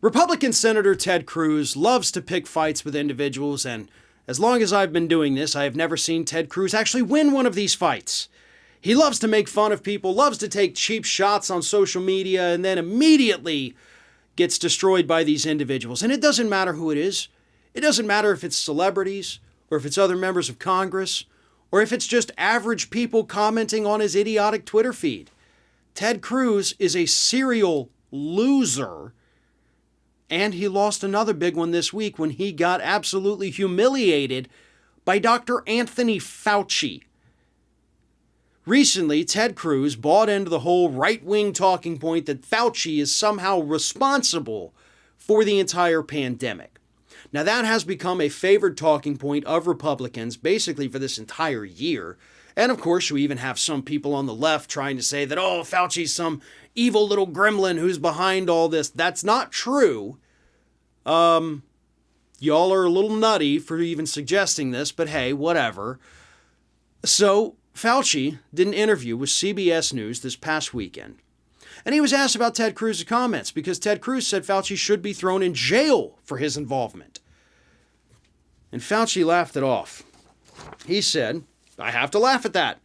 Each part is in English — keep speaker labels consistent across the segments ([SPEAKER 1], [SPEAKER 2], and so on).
[SPEAKER 1] Republican Senator Ted Cruz loves to pick fights with individuals, and as long as I've been doing this, I have never seen Ted Cruz actually win one of these fights. He loves to make fun of people, loves to take cheap shots on social media, and then immediately gets destroyed by these individuals. And it doesn't matter who it is. It doesn't matter if it's celebrities, or if it's other members of Congress, or if it's just average people commenting on his idiotic Twitter feed. Ted Cruz is a serial loser. And he lost another big one this week when he got absolutely humiliated by Dr. Anthony Fauci. Recently, Ted Cruz bought into the whole right-wing talking point that Fauci is somehow responsible for the entire pandemic. Now, that has become a favored talking point of Republicans basically for this entire year. And of course, you even have some people on the left trying to say that, oh, Fauci's some evil little gremlin who's behind all this. That's not true. Y'all are a little nutty for even suggesting this, but hey, whatever. So, Fauci did an interview with CBS News this past weekend. And he was asked about Ted Cruz's comments because Ted Cruz said Fauci should be thrown in jail for his involvement. And Fauci laughed it off. He said, I have to laugh at that.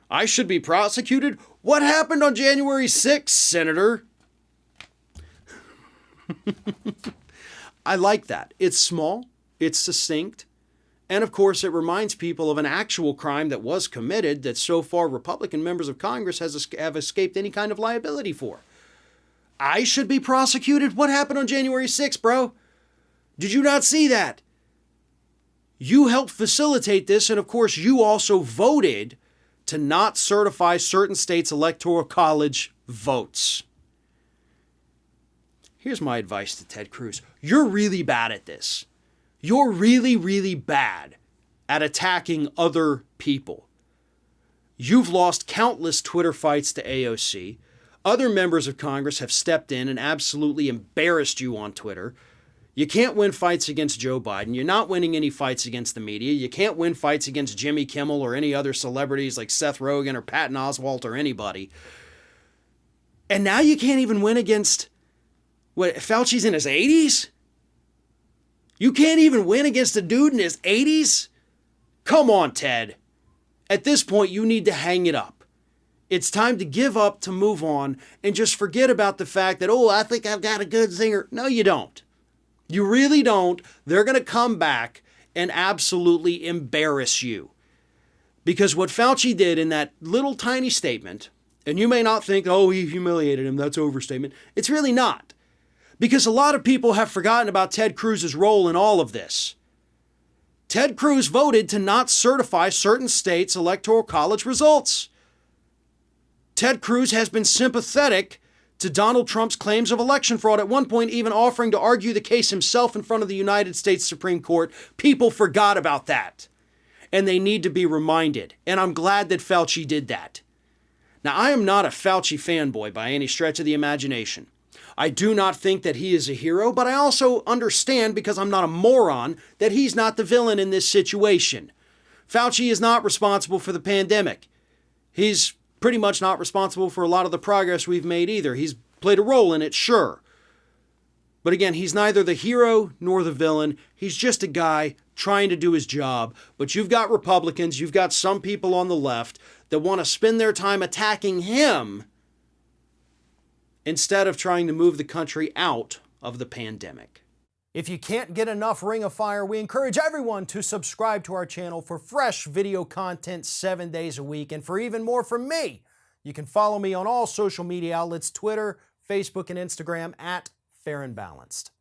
[SPEAKER 1] I should be prosecuted? What happened on January 6th, Senator? I like that. It's small, it's succinct, and of course it reminds people of an actual crime that was committed that so far Republican members of Congress have escaped any kind of liability for. I should be prosecuted? What happened on January 6th, bro? Did you not see that? You helped facilitate this, and of course you also voted to not certify certain states' electoral college votes. Here's my advice to Ted Cruz. You're really bad at this. You're really, really bad at attacking other people. You've lost countless Twitter fights to AOC. Other members of Congress have stepped in and absolutely embarrassed you on Twitter. You can't win fights against Joe Biden. You're not winning any fights against the media. You can't win fights against Jimmy Kimmel or any other celebrities like Seth Rogen or Patton Oswalt or anybody. And now you can't even win against... What, Fauci's in his 80s? You can't even win against a dude in his 80s? Come on, Ted. At this point, you need to hang it up. It's time to give up, to move on, and just forget about the fact that, oh, I think I've got a good singer. No, you don't. You really don't. They're going to come back and absolutely embarrass you. Because what Fauci did in that little tiny statement, and you may not think, oh, he humiliated him, that's overstatement. It's really not. Because a lot of people have forgotten about Ted Cruz's role in all of this. Ted Cruz voted to not certify certain states' electoral college results. Ted Cruz has been sympathetic to Donald Trump's claims of election fraud, at one point even offering to argue the case himself in front of the United States Supreme Court. People forgot about that, and they need to be reminded, and I'm glad that Fauci did that. Now, I am not a Fauci fanboy by any stretch of the imagination. I do not think that he is a hero, but I also understand, because I'm not a moron, that he's not the villain in this situation. Fauci is not responsible for the pandemic. He's pretty much not responsible for a lot of the progress we've made either. He's played a role in it, sure. But again, he's neither the hero nor the villain. He's just a guy trying to do his job. But you've got Republicans, you've got some people on the left that want to spend their time attacking him instead of trying to move the country out of the pandemic. If you can't get enough Ring of Fire, we encourage everyone to subscribe to our channel for fresh video content 7 days a week. And for even more from me, you can follow me on all social media outlets, Twitter, Facebook, and Instagram at Fair and Balanced.